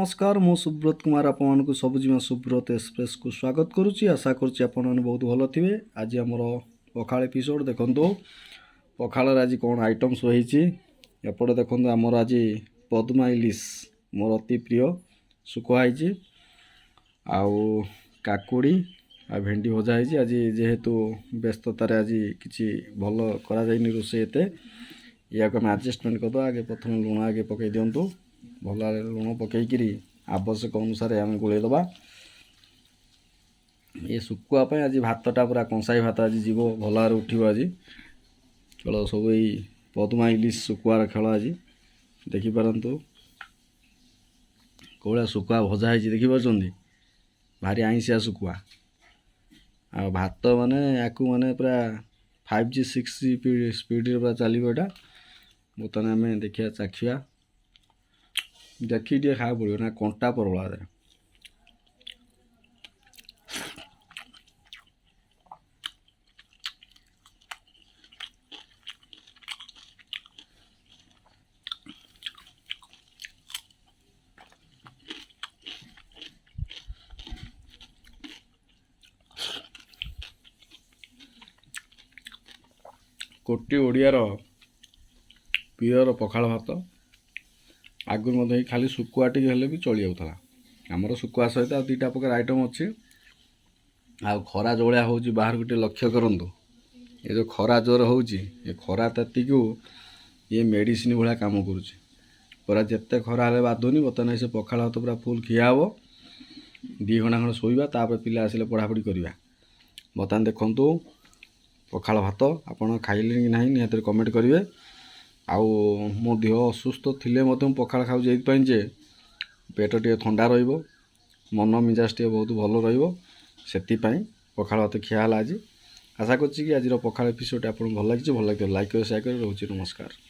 नमस्कार मु सुब्रत कुमार आपण को सबुजिमा सुब्रत एक्सप्रेस को स्वागत करुच्ची। आशा करुच्ची आपण मैंने बहुत भल थे। आज आमर पखाल एपिसोड देखो पखाल आज कौन आइटम्स रही एपटे देखो आमर आज पद्मा इलिश मोर अति प्रिय सुखुआई आउ काकुड़ी आ भेंडी भजा है। आज जेहेतु व्यस्ततार आज किसी भल करा रोषे एत या आम आडजस्टमेंट करदे। आगे प्रथम लुण आगे पकई दिंतु भल लुण पकईकि आवश्यक अनुसार आम गोलेदबा। ये सुखुआपाई आज भातटा पूरा कंसाई भात आज जीव भल भाव उठो। आज खेल सब यही पद्मा इलिश सुखुआर खेल आज देखिपारतु कौड़ा सुखुआ भजा है देखिपार भारी आईसिया सुखुआ आ भात माने याकू माने पूरा 5G 6G स्पीड पूरा चलो। यहाँ बर्तमान आम देखिए चाखिया देखिए खाया पड़ो ना कंटा प्रबल आदि कोटी ओडियार प्रियर पखाल भात आगुरी मध्य खाली सुखुआ टी हेल्ले भी चली जाऊला। आमर सुखुआ सहित आ दुईटा प्रकार आइटम अच्छी। आ खरा जोलिया हो बाहर गोटे लक्ष्य करूँ ये जो खरा जोर हो खरा ताती को ये मेडिसिन भाया काम करुच्ची पूरा जिते खरा हेल्ले बाधुनी। बर्तमान से पखाल भात पूरा फुल खिया हे 2 घंटा खंड शोवा तापर पिला आसिले पढ़ापढ़ी करवा। बर्तमान देखु पखाल भात आपड़ खाइले कि ना निहत कमेंट करेंगे। आउ मो देह असुस्थ थिले पखाल खाऊ जे पेट टे ठंडा रहिबो मन मिजाज टे बहुत भल रहिबो सेतिपाई पखाल भात खिया आज। आशा करछि कि आज पखाल एपिसोड आपन भल लगी लाइक कर शेयर कर रोचे। नमस्कार।